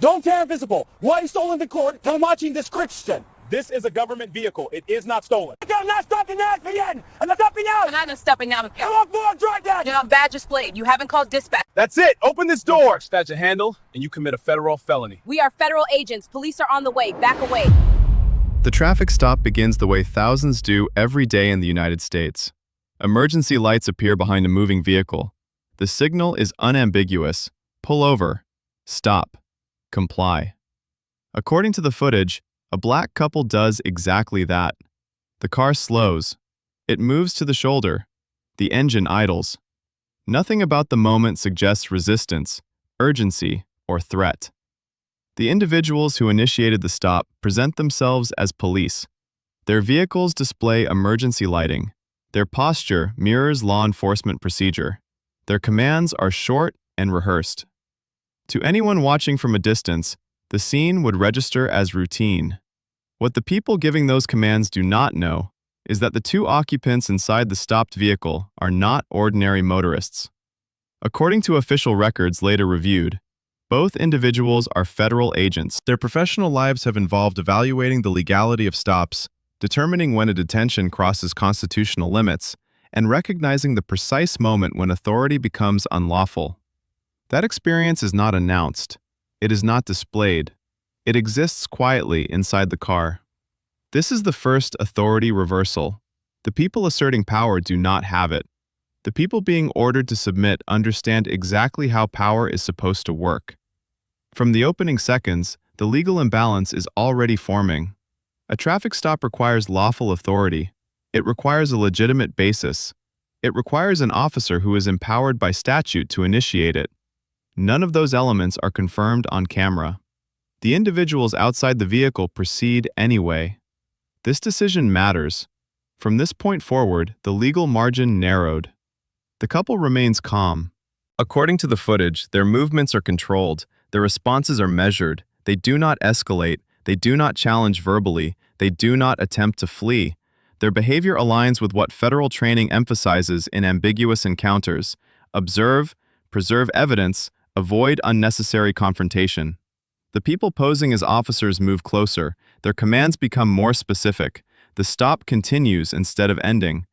Don't tear invisible. Why you stolen the court? I'm watching this Christian. This is a government vehicle. It is not stolen. I'm not stopping that again. I'm not stopping out. I'm not stopping now. Come on, board, drive that. You're on badge displayed. You haven't called dispatch. That's it. Open this door. Dispatch a handle, and you commit a federal felony. We are federal agents. Police are on the way. Back away. The traffic stop begins the way thousands do every day in the United States. Emergency lights appear behind a moving vehicle. The signal is unambiguous. Pull over. Stop. Comply. According to the footage, a black couple does exactly that. The car slows. It moves to the shoulder. The engine idles. Nothing about the moment suggests resistance, urgency, or threat. The individuals who initiated the stop present themselves as police. Their vehicles display emergency lighting. Their posture mirrors law enforcement procedure. Their commands are short and rehearsed. To anyone watching from a distance, the scene would register as routine. What the people giving those commands do not know is that the two occupants inside the stopped vehicle are not ordinary motorists. According to official records later reviewed, both individuals are federal agents. Their professional lives have involved evaluating the legality of stops, determining when a detention crosses constitutional limits, and recognizing the precise moment when authority becomes unlawful. That experience is not announced. It is not displayed. It exists quietly inside the car. This is the first authority reversal. The people asserting power do not have it. The people being ordered to submit understand exactly how power is supposed to work. From the opening seconds, the legal imbalance is already forming. A traffic stop requires lawful authority. It requires a legitimate basis. It requires an officer who is empowered by statute to initiate it. None of those elements are confirmed on camera. The individuals outside the vehicle proceed anyway. This decision matters. From this point forward, the legal margin narrowed. The couple remains calm. According to the footage, their movements are controlled, their responses are measured, they do not escalate, they do not challenge verbally, they do not attempt to flee. Their behavior aligns with what federal training emphasizes in ambiguous encounters: observe, preserve evidence, avoid unnecessary confrontation. The people posing as officers move closer, their commands become more specific. The stop continues instead of ending.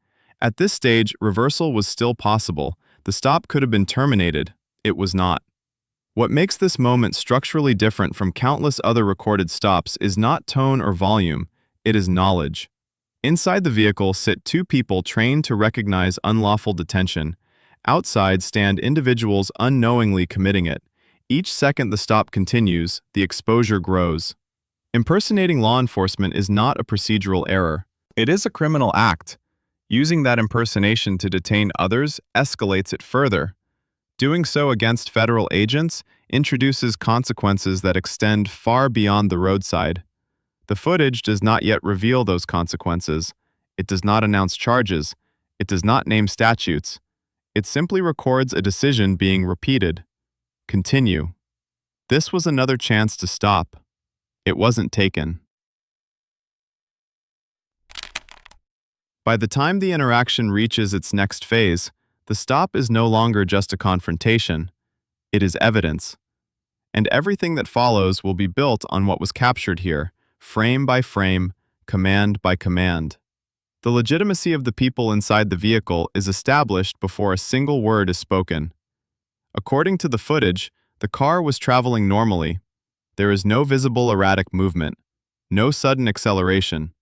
At this stage, reversal was still possible. The stop could have been terminated. It was not. What makes this moment structurally different from countless other recorded stops is not tone or volume, it is knowledge. Inside the vehicle sit two people trained to recognize unlawful detention. Outside stand individuals unknowingly committing it. Each second the stop continues, the exposure grows. Impersonating law enforcement is not a procedural error. It is a criminal act. Using that impersonation to detain others escalates it further. Doing so against federal agents introduces consequences that extend far beyond the roadside. The footage does not yet reveal those consequences. It does not announce charges. It does not name statutes. It simply records a decision being repeated. Continue. This was another chance to stop. It wasn't taken. By the time the interaction reaches its next phase, the stop is no longer just a confrontation. It is evidence. And everything that follows will be built on what was captured here, frame by frame, command by command. The legitimacy of the people inside the vehicle is established before a single word is spoken. According to the footage, the car was traveling normally. There is no visible erratic movement, no sudden acceleration,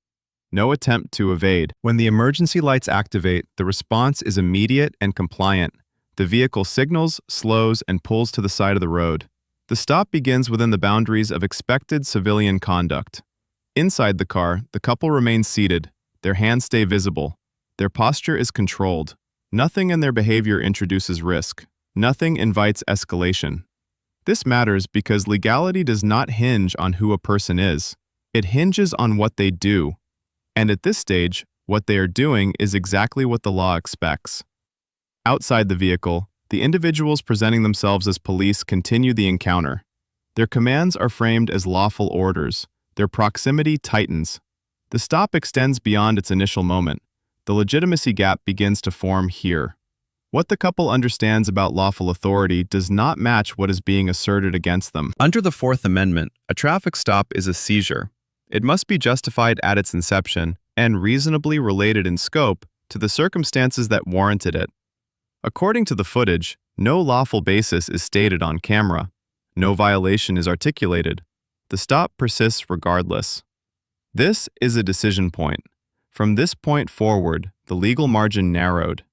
no attempt to evade. When the emergency lights activate, the response is immediate and compliant. The vehicle signals, slows, and pulls to the side of the road. The stop begins within the boundaries of expected civilian conduct. Inside the car, the couple remains seated. Their hands stay visible. Their posture is controlled. Nothing in their behavior introduces risk. Nothing invites escalation. This matters because legality does not hinge on who a person is. It hinges on what they do. And at this stage, what they are doing is exactly what the law expects. Outside the vehicle, the individuals presenting themselves as police continue the encounter. Their commands are framed as lawful orders. Their proximity tightens. The stop extends beyond its initial moment. The legitimacy gap begins to form here. What the couple understands about lawful authority does not match what is being asserted against them. Under the Fourth Amendment, a traffic stop is a seizure. It must be justified at its inception and reasonably related in scope to the circumstances that warranted it. According to the footage, no lawful basis is stated on camera. No violation is articulated. The stop persists regardless. This is a decision point. From this point forward, the legal margin narrowed.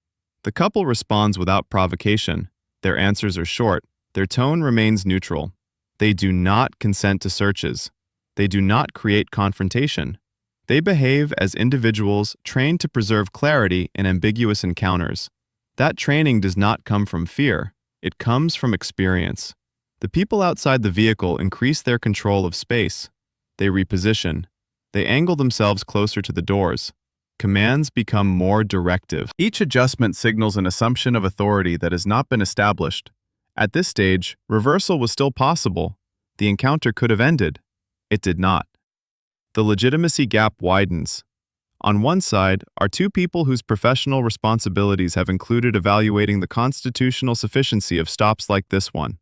The couple responds without provocation. Their answers are short. Their tone remains neutral. They do not consent to searches. They do not create confrontation. They behave as individuals trained to preserve clarity in ambiguous encounters. That training does not come from fear. It comes from experience. The people outside the vehicle increase their control of space. They reposition. They angle themselves closer to the doors. Commands become more directive. Each adjustment signals an assumption of authority that has not been established. At this stage, reversal was still possible. The encounter could have ended. It did not. The legitimacy gap widens. On one side are two people whose professional responsibilities have included evaluating the constitutional sufficiency of stops like this one.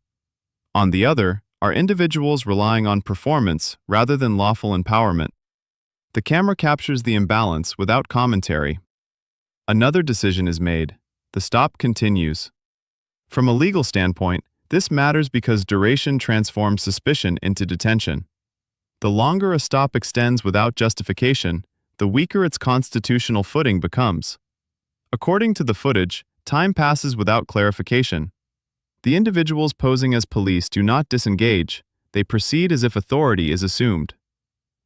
On the other are individuals relying on performance rather than lawful empowerment. The camera captures the imbalance without commentary. Another decision is made. The stop continues. From a legal standpoint, this matters because duration transforms suspicion into detention. The longer a stop extends without justification, the weaker its constitutional footing becomes. According to the footage, time passes without clarification. The individuals posing as police do not disengage. They proceed as if authority is assumed.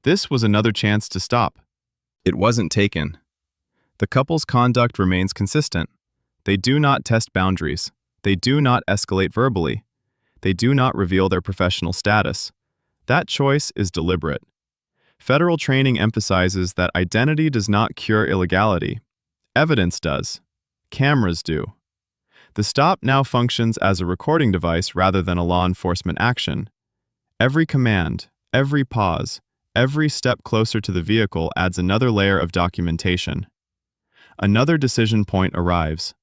This was another chance to stop. It wasn't taken. The couple's conduct remains consistent. They do not test boundaries. They do not escalate verbally. They do not reveal their professional status. That choice is deliberate. Federal training emphasizes that identity does not cure illegality. Evidence does. Cameras do. The stop now functions as a recording device rather than a law enforcement action. Every command, every pause, every step closer to the vehicle adds another layer of documentation. Another decision point arrives.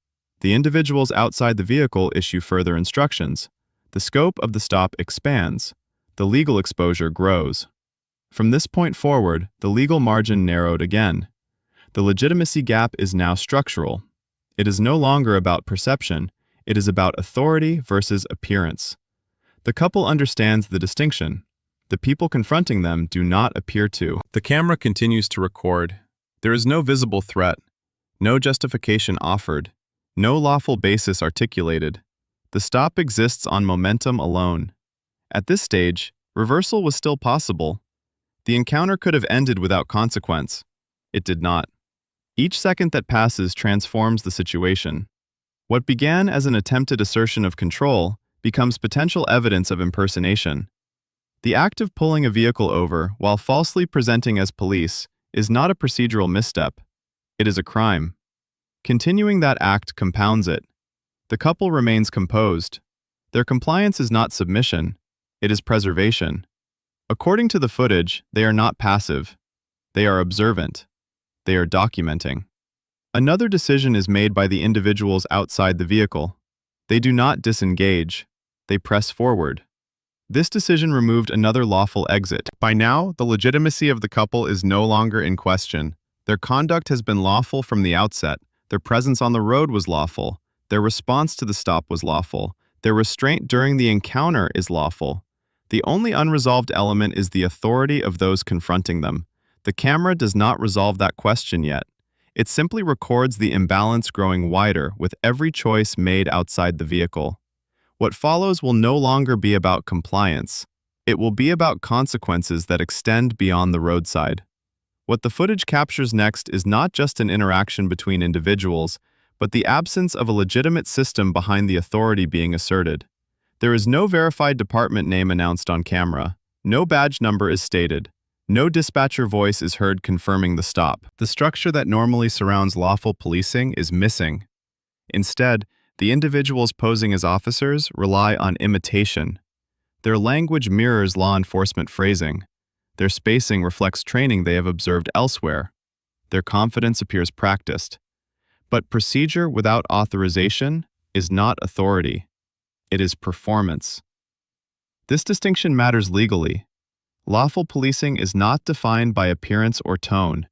The individuals outside the vehicle issue further instructions. The scope of the stop expands. The legal exposure grows. From this point forward, the legal margin narrowed again. The legitimacy gap is now structural. It is no longer about perception. It is about authority versus appearance. The couple understands the distinction. The people confronting them do not appear to. The camera continues to record. There is no visible threat, no justification offered, no lawful basis articulated. The stop exists on momentum alone. At this stage, reversal was still possible. The encounter could have ended without consequence. It did not. Each second that passes transforms the situation. What began as an attempted assertion of control becomes potential evidence of impersonation. The act of pulling a vehicle over while falsely presenting as police is not a procedural misstep. It is a crime. Continuing that act compounds it. The couple remains composed. Their compliance is not submission. It is preservation. According to the footage, they are not passive. They are observant. They are documenting. Another decision is made by the individuals outside the vehicle. They do not disengage. They press forward. This decision removed another lawful exit. By now, the legitimacy of the couple is no longer in question. Their conduct has been lawful from the outset. Their presence on the road was lawful. Their response to the stop was lawful. Their restraint during the encounter is lawful. The only unresolved element is the authority of those confronting them. The camera does not resolve that question yet. It simply records the imbalance growing wider with every choice made outside the vehicle. What follows will no longer be about compliance. It will be about consequences that extend beyond the roadside. What the footage captures next is not just an interaction between individuals, but the absence of a legitimate system behind the authority being asserted. There is no verified department name announced on camera. No badge number is stated. No dispatcher voice is heard confirming the stop. The structure that normally surrounds lawful policing is missing. Instead, the individuals posing as officers rely on imitation. Their language mirrors law enforcement phrasing. Their spacing reflects training they have observed elsewhere. Their confidence appears practiced. But procedure without authorization is not authority. It is performance. This distinction matters legally. Lawful policing is not defined by appearance or tone.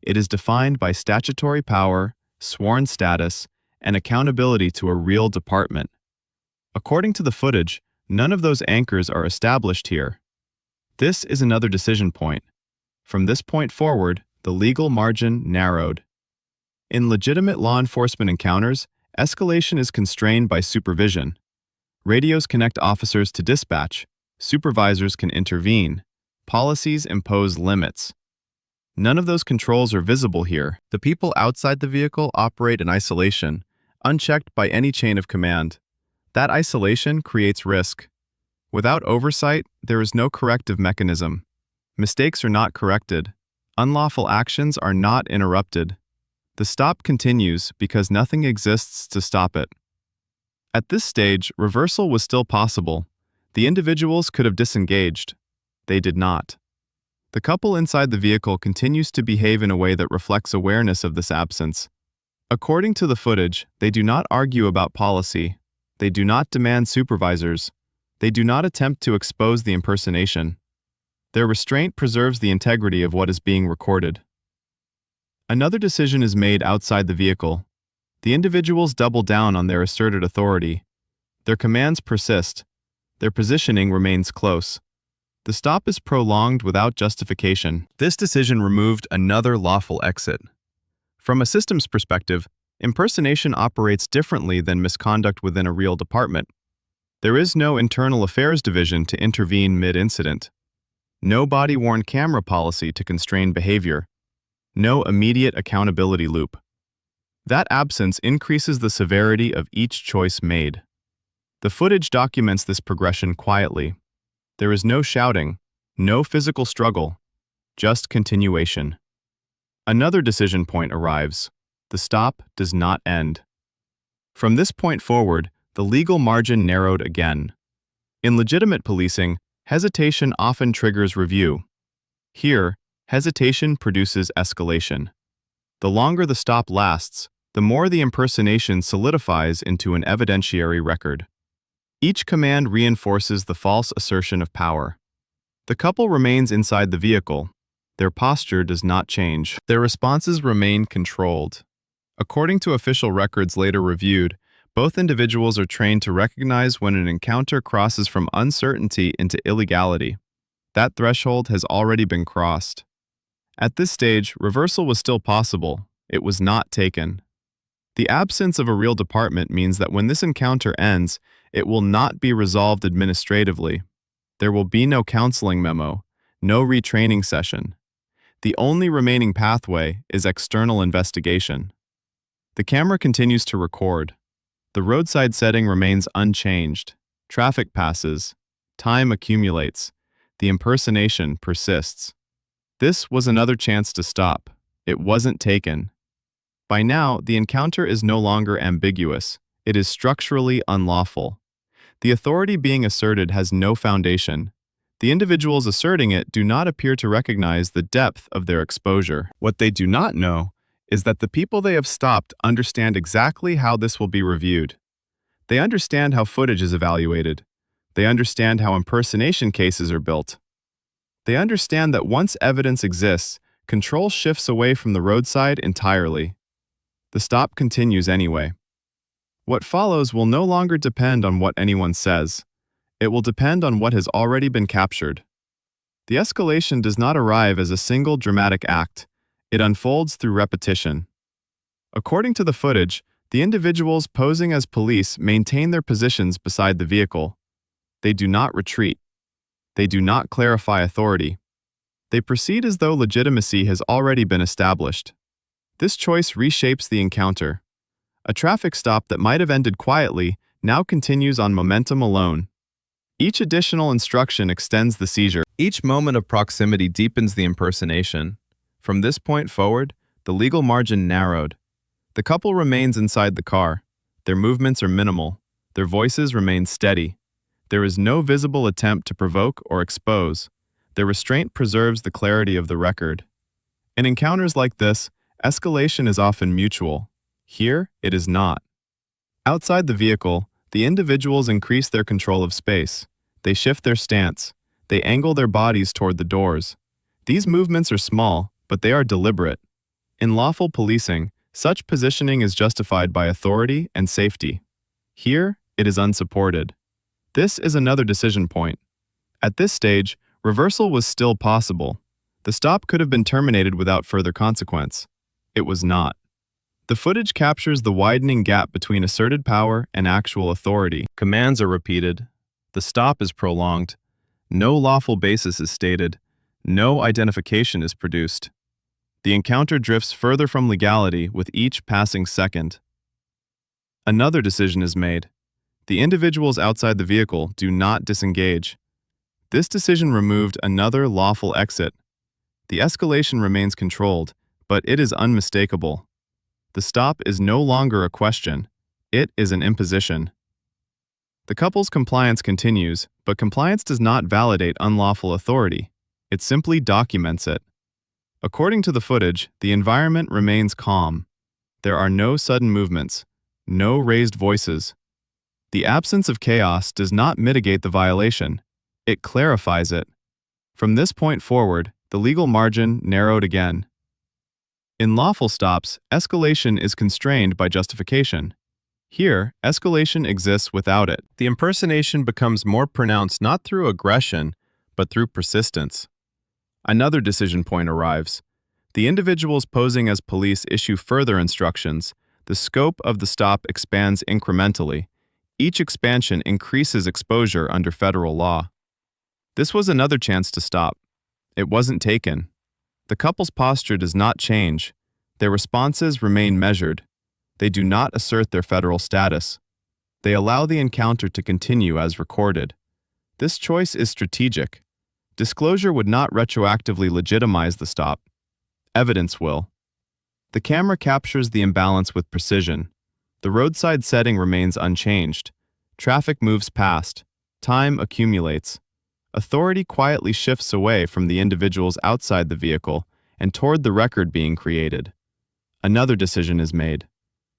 It is defined by statutory power, sworn status, and accountability to a real department. According to the footage, none of those anchors are established here. This is another decision point. From this point forward, the legal margin narrowed. In legitimate law enforcement encounters, escalation is constrained by supervision. Radios connect officers to dispatch. Supervisors can intervene. Policies impose limits. None of those controls are visible here. The people outside the vehicle operate in isolation, unchecked by any chain of command. That isolation creates risk. Without oversight, there is no corrective mechanism. Mistakes are not corrected. Unlawful actions are not interrupted. The stop continues because nothing exists to stop it. At this stage, reversal was still possible. The individuals could have disengaged. They did not. The couple inside the vehicle continues to behave in a way that reflects awareness of this absence. According to the footage, they do not argue about policy. They do not demand supervisors. They do not attempt to expose the impersonation. Their restraint preserves the integrity of what is being recorded. Another decision is made outside the vehicle. The individuals double down on their asserted authority. Their commands persist. Their positioning remains close. The stop is prolonged without justification. This decision removed another lawful exit. From a systems perspective, impersonation operates differently than misconduct within a real department. There is no internal affairs division to intervene mid-incident. No body-worn camera policy to constrain behavior. No immediate accountability loop. That absence increases the severity of each choice made. The footage documents this progression quietly. There is no shouting, no physical struggle, just continuation. Another decision point arrives. The stop does not end. From this point forward, the legal margin narrowed again. In legitimate policing, hesitation often triggers review. Here, hesitation produces escalation. The longer the stop lasts, the more the impersonation solidifies into an evidentiary record. Each command reinforces the false assertion of power. The couple remains inside the vehicle. Their posture does not change. Their responses remain controlled. According to official records later reviewed, both individuals are trained to recognize when an encounter crosses from uncertainty into illegality. That threshold has already been crossed. At this stage, reversal was still possible. It was not taken. The absence of a real department means that when this encounter ends, it will not be resolved administratively. There will be no counseling memo, no retraining session. The only remaining pathway is external investigation. The camera continues to record. The roadside setting remains unchanged. Traffic passes. Time accumulates. The impersonation persists. This was another chance to stop. It wasn't taken. By now, the encounter is no longer ambiguous. It is structurally unlawful. The authority being asserted has no foundation. The individuals asserting it do not appear to recognize the depth of their exposure. What they do not know is that the people they have stopped understand exactly how this will be reviewed. They understand how footage is evaluated. They understand how impersonation cases are built. They understand that once evidence exists, control shifts away from the roadside entirely. The stop continues anyway. What follows will no longer depend on what anyone says. It will depend on what has already been captured. The escalation does not arrive as a single dramatic act. It unfolds through repetition. According to the footage, the individuals posing as police maintain their positions beside the vehicle. They do not retreat. They do not clarify authority. They proceed as though legitimacy has already been established. This choice reshapes the encounter. A traffic stop that might have ended quietly now continues on momentum alone. Each additional instruction extends the seizure. Each moment of proximity deepens the impersonation. From this point forward, the legal margin narrowed. The couple remains inside the car. Their movements are minimal. Their voices remain steady. There is no visible attempt to provoke or expose. Their restraint preserves the clarity of the record. In encounters like this, escalation is often mutual. Here, it is not. Outside the vehicle, the individuals increase their control of space. They shift their stance. They angle their bodies toward the doors. These movements are small, but they are deliberate. In lawful policing, such positioning is justified by authority and safety. Here, it is unsupported. This is another decision point. At this stage, reversal was still possible. The stop could have been terminated without further consequence. It was not. The footage captures the widening gap between asserted power and actual authority. Commands are repeated. The stop is prolonged. No lawful basis is stated. No identification is produced. The encounter drifts further from legality with each passing second. Another decision is made. The individuals outside the vehicle do not disengage. This decision removed another lawful exit. The escalation remains controlled, but it is unmistakable. The stop is no longer a question. It is an imposition. The couple's compliance continues, but compliance does not validate unlawful authority. It simply documents it. According to the footage, the environment remains calm. There are no sudden movements, no raised voices. The absence of chaos does not mitigate the violation. It clarifies it. From this point forward, the legal margin narrowed again. In lawful stops, escalation is constrained by justification. Here, escalation exists without it. The impersonation becomes more pronounced not through aggression, but through persistence. Another decision point arrives. The individuals posing as police issue further instructions. The scope of the stop expands incrementally. Each expansion increases exposure under federal law. This was another chance to stop. It wasn't taken. The couple's posture does not change. Their responses remain measured. They do not assert their federal status. They allow the encounter to continue as recorded. This choice is strategic. Disclosure would not retroactively legitimize the stop. Evidence will. The camera captures the imbalance with precision. The roadside setting remains unchanged. Traffic moves past. Time accumulates. Authority quietly shifts away from the individuals outside the vehicle and toward the record being created. Another decision is made.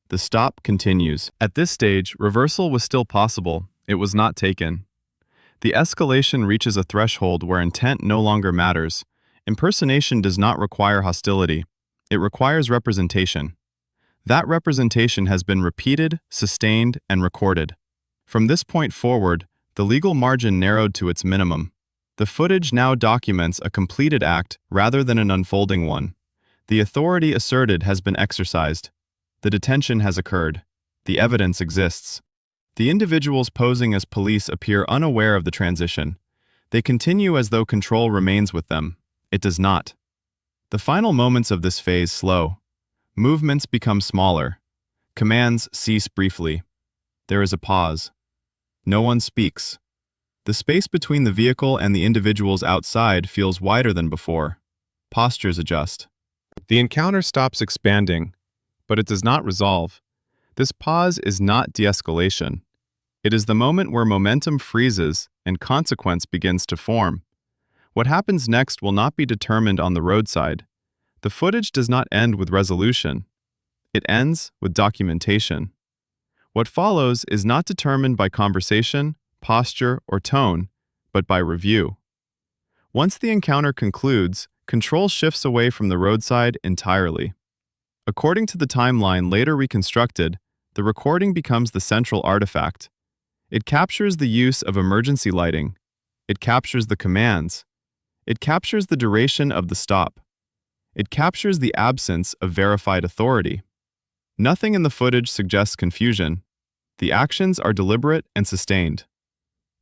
The stop continues. At this stage, reversal was still possible. It was not taken. The escalation reaches a threshold where intent no longer matters. Impersonation does not require hostility. It requires representation. That representation has been repeated, sustained, and recorded. From this point forward, the legal margin narrowed to its minimum. The footage now documents a completed act rather than an unfolding one. The authority asserted has been exercised. The detention has occurred. The evidence exists. The individuals posing as police appear unaware of the transition. They continue as though control remains with them. It does not. The final moments of this phase slow. Movements become smaller. Commands cease briefly. There is a pause. No one speaks. The space between the vehicle and the individuals outside feels wider than before. Postures adjust. The encounter stops expanding, but it does not resolve. This pause is not de-escalation. It is the moment where momentum freezes and consequence begins to form. What happens next will not be determined on the roadside. The footage does not end with resolution. It ends with documentation. What follows is not determined by conversation, posture, or tone, but by review. Once the encounter concludes, control shifts away from the roadside entirely. According to the timeline later reconstructed, the recording becomes the central artifact. It captures the use of emergency lighting. It captures the commands. It captures the duration of the stop. It captures the absence of verified authority. Nothing in the footage suggests confusion. The actions are deliberate and sustained.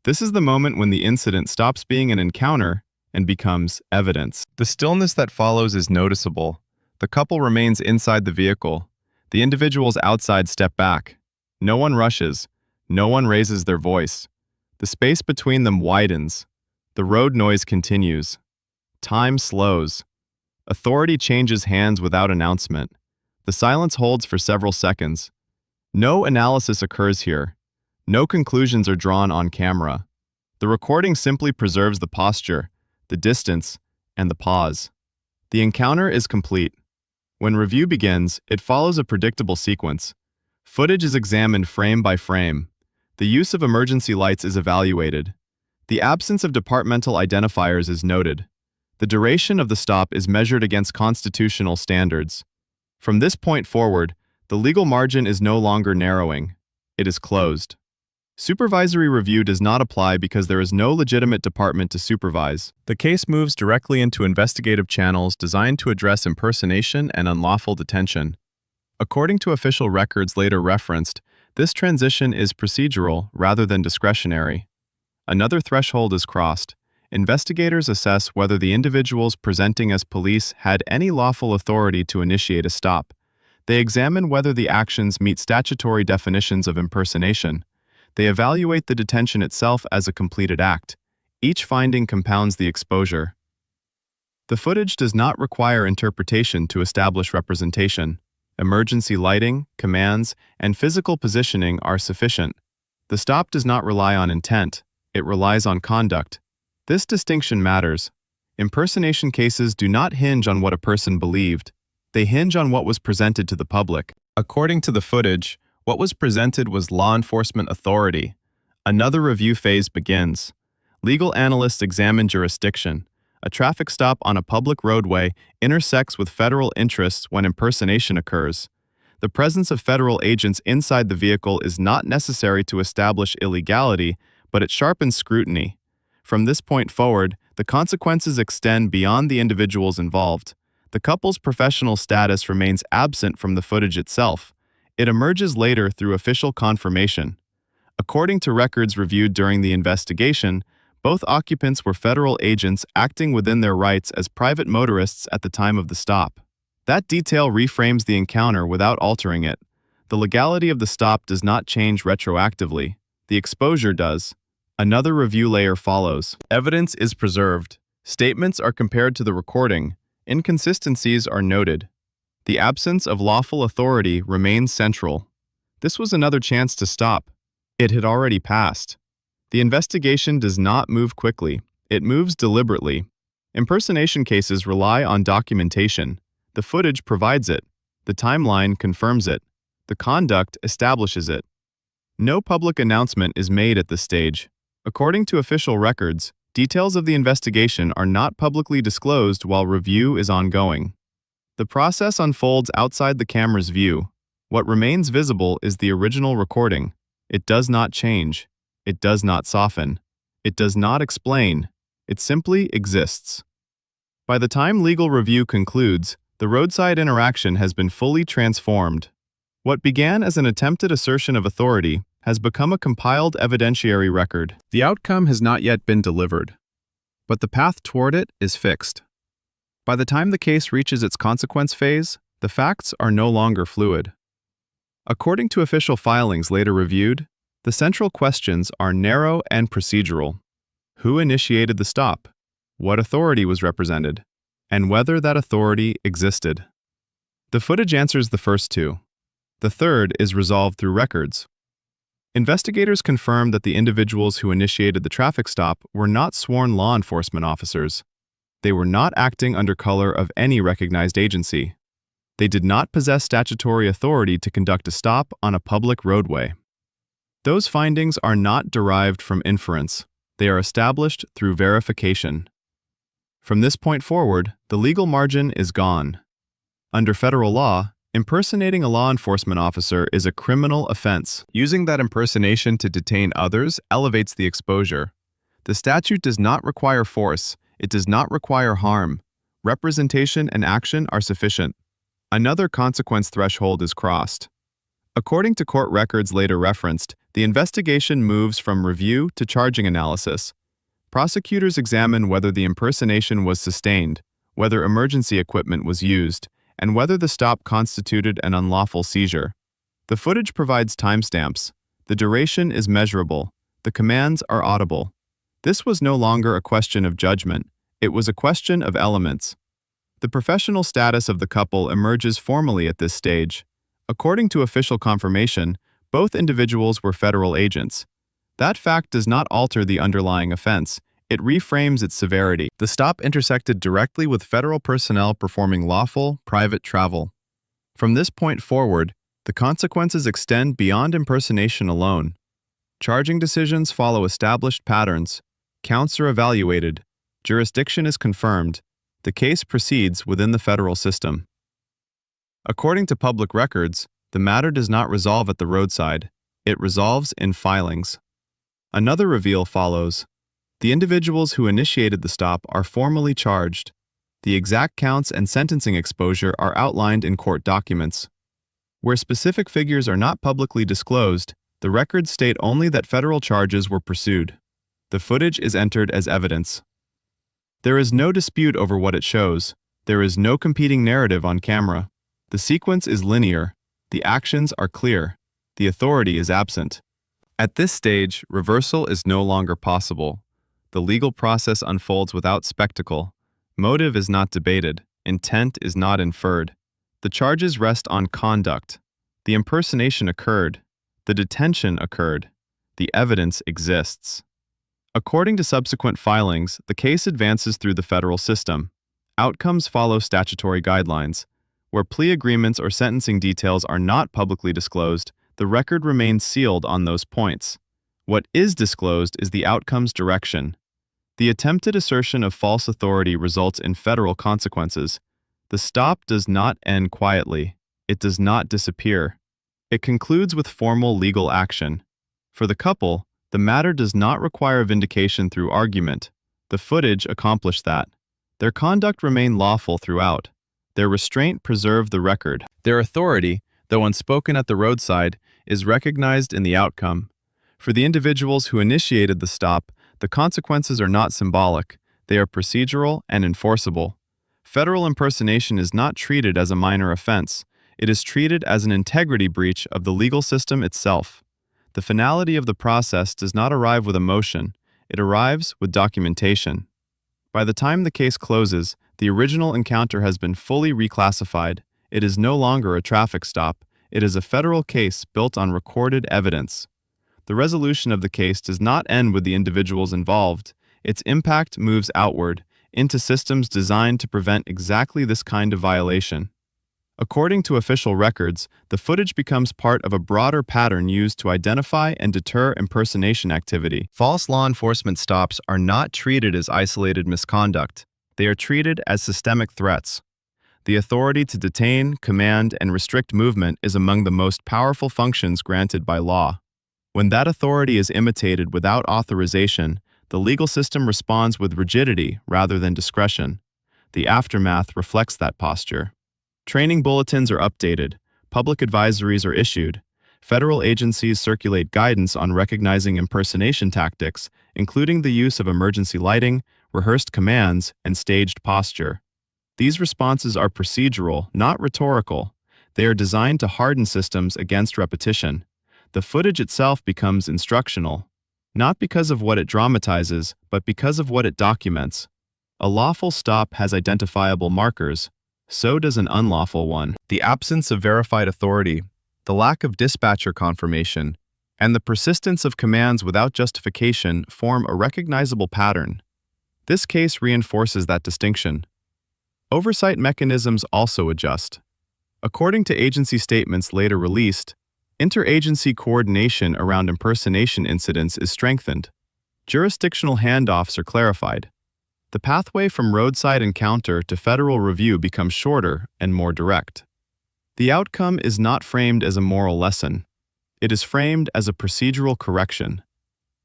This is the moment when the incident stops being an encounter and becomes evidence. The stillness that follows is noticeable. The couple remains inside the vehicle. The individuals outside step back. No one rushes. No one raises their voice. The space between them widens. The road noise continues. Time slows. Authority changes hands without announcement. The silence holds for several seconds. No analysis occurs here. No conclusions are drawn on camera. The recording simply preserves the posture, the distance, and the pause. The encounter is complete. When review begins, it follows a predictable sequence. Footage is examined frame by frame. The use of emergency lights is evaluated. The absence of departmental identifiers is noted. The duration of the stop is measured against constitutional standards. From this point forward, the legal margin is no longer narrowing. It is closed. Supervisory review does not apply because there is no legitimate department to supervise. The case moves directly into investigative channels designed to address impersonation and unlawful detention. According to official records later referenced, this transition is procedural rather than discretionary. Another threshold is crossed. Investigators assess whether the individuals presenting as police had any lawful authority to initiate a stop. They examine whether the actions meet statutory definitions of impersonation. They evaluate the detention itself as a completed act. Each finding compounds the exposure. The footage does not require interpretation to establish representation. Emergency lighting, commands, and physical positioning are sufficient. The stop does not rely on intent, it relies on conduct. This distinction matters. Impersonation cases do not hinge on what a person believed. They hinge on what was presented to the public. According to the footage, what was presented was law enforcement authority. Another review phase begins. Legal analysts examine jurisdiction. A traffic stop on a public roadway intersects with federal interests when impersonation occurs. The presence of federal agents inside the vehicle is not necessary to establish illegality, but it sharpens scrutiny. From this point forward, the consequences extend beyond the individuals involved. The couple's professional status remains absent from the footage itself. It emerges later through official confirmation. According to records reviewed during the investigation, both occupants were federal agents acting within their rights as private motorists at the time of the stop. That detail reframes the encounter without altering it. The legality of the stop does not change retroactively. The exposure does. Another review layer follows. Evidence is preserved. Statements are compared to the recording. Inconsistencies are noted. The absence of lawful authority remains central. This was another chance to stop. It had already passed. The investigation does not move quickly. It moves deliberately. Impersonation cases rely on documentation. The footage provides it. The timeline confirms it. The conduct establishes it. No public announcement is made at this stage. According to official records, details of the investigation are not publicly disclosed while review is ongoing. The process unfolds outside the camera's view. What remains visible is the original recording. It does not change. It does not soften. It does not explain. It simply exists. By the time legal review concludes, the roadside interaction has been fully transformed. What began as an attempted assertion of authority has become a compiled evidentiary record. The outcome has not yet been delivered, but the path toward it is fixed. By the time the case reaches its consequence phase, the facts are no longer fluid. According to official filings later reviewed, the central questions are narrow and procedural. Who initiated the stop? What authority was represented? And whether that authority existed. The footage answers the first two. The third is resolved through records. Investigators confirmed that the individuals who initiated the traffic stop were not sworn law enforcement officers. They were not acting under color of any recognized agency. They did not possess statutory authority to conduct a stop on a public roadway. Those findings are not derived from inference. They are established through verification. From this point forward, the legal margin is gone. Under federal law, impersonating a law enforcement officer is a criminal offense. Using that impersonation to detain others elevates the exposure. The statute does not require force. It does not require harm. Representation and action are sufficient. Another consequence threshold is crossed. According to court records later referenced, the investigation moves from review to charging analysis. Prosecutors examine whether the impersonation was sustained, whether emergency equipment was used, and whether the stop constituted an unlawful seizure. The footage provides timestamps. The duration is measurable. The commands are audible. This was no longer a question of judgment. It was a question of elements. The professional status of the couple emerges formally at this stage. According to official confirmation, both individuals were federal agents. That fact does not alter the underlying offense. It reframes its severity. The stop intersected directly with federal personnel performing lawful, private travel. From this point forward, the consequences extend beyond impersonation alone. Charging decisions follow established patterns, counts are evaluated, jurisdiction is confirmed, the case proceeds within the federal system. According to public records, the matter does not resolve at the roadside, it resolves in filings. Another reveal follows. The individuals who initiated the stop are formally charged. The exact counts and sentencing exposure are outlined in court documents. Where specific figures are not publicly disclosed, the records state only that federal charges were pursued. The footage is entered as evidence. There is no dispute over what it shows. There is no competing narrative on camera. The sequence is linear. The actions are clear. The authority is absent. At this stage, reversal is no longer possible. The legal process unfolds without spectacle. Motive is not debated. Intent is not inferred. The charges rest on conduct. The impersonation occurred. The detention occurred. The evidence exists. According to subsequent filings, the case advances through the federal system. Outcomes follow statutory guidelines. Where plea agreements or sentencing details are not publicly disclosed, the record remains sealed on those points. What is disclosed is the outcome's direction. The attempted assertion of false authority results in federal consequences. The stop does not end quietly. It does not disappear. It concludes with formal legal action. For the couple, the matter does not require vindication through argument. The footage accomplished that. Their conduct remained lawful throughout. Their restraint preserved the record. Their authority, though unspoken at the roadside, is recognized in the outcome. For the individuals who initiated the stop, the consequences are not symbolic. They are procedural and enforceable. Federal impersonation is not treated as a minor offense. It is treated as an integrity breach of the legal system itself. The finality of the process does not arrive with emotion. It arrives with documentation. By the time the case closes, the original encounter has been fully reclassified. It is no longer a traffic stop. It is a federal case built on recorded evidence. The resolution of the case does not end with the individuals involved. Its impact moves outward, into systems designed to prevent exactly this kind of violation. According to official records, the footage becomes part of a broader pattern used to identify and deter impersonation activity. False law enforcement stops are not treated as isolated misconduct. They are treated as systemic threats. The authority to detain, command, and restrict movement is among the most powerful functions granted by law. When that authority is imitated without authorization, the legal system responds with rigidity rather than discretion. The aftermath reflects that posture. Training bulletins are updated, public advisories are issued, federal agencies circulate guidance on recognizing impersonation tactics, including the use of emergency lighting, rehearsed commands, and staged posture. These responses are procedural, not rhetorical. They are designed to harden systems against repetition. The footage itself becomes instructional, not because of what it dramatizes, but because of what it documents. A lawful stop has identifiable markers. So does an unlawful one. The absence of verified authority, the lack of dispatcher confirmation, and the persistence of commands without justification form a recognizable pattern. This case reinforces that distinction. Oversight mechanisms also adjust. According to agency statements later released, interagency coordination around impersonation incidents is strengthened. Jurisdictional handoffs are clarified. The pathway from roadside encounter to federal review becomes shorter and more direct. The outcome is not framed as a moral lesson. It is framed as a procedural correction.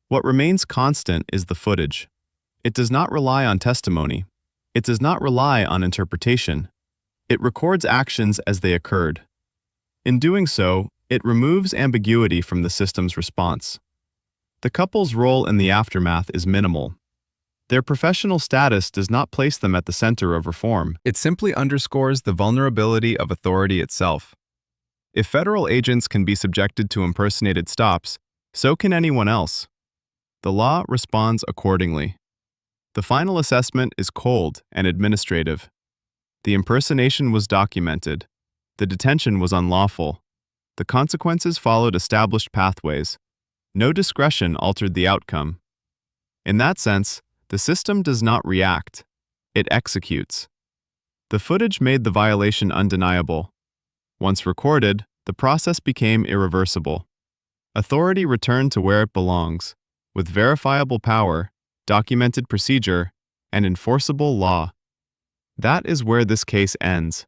What remains constant is the footage. It does not rely on testimony. It does not rely on interpretation. It records actions as they occurred. In doing so, it removes ambiguity from the system's response. The couple's role in the aftermath is minimal. Their professional status does not place them at the center of reform. It simply underscores the vulnerability of authority itself. If federal agents can be subjected to impersonated stops, so can anyone else. The law responds accordingly. The final assessment is cold and administrative. The impersonation was documented. The detention was unlawful. The consequences followed established pathways. No discretion altered the outcome. In that sense, The system does not react. It executes. The footage made the violation undeniable. Once recorded, the process became irreversible. Authority returned to where it belongs, with verifiable power, documented procedure, and enforceable law. That is where this case ends.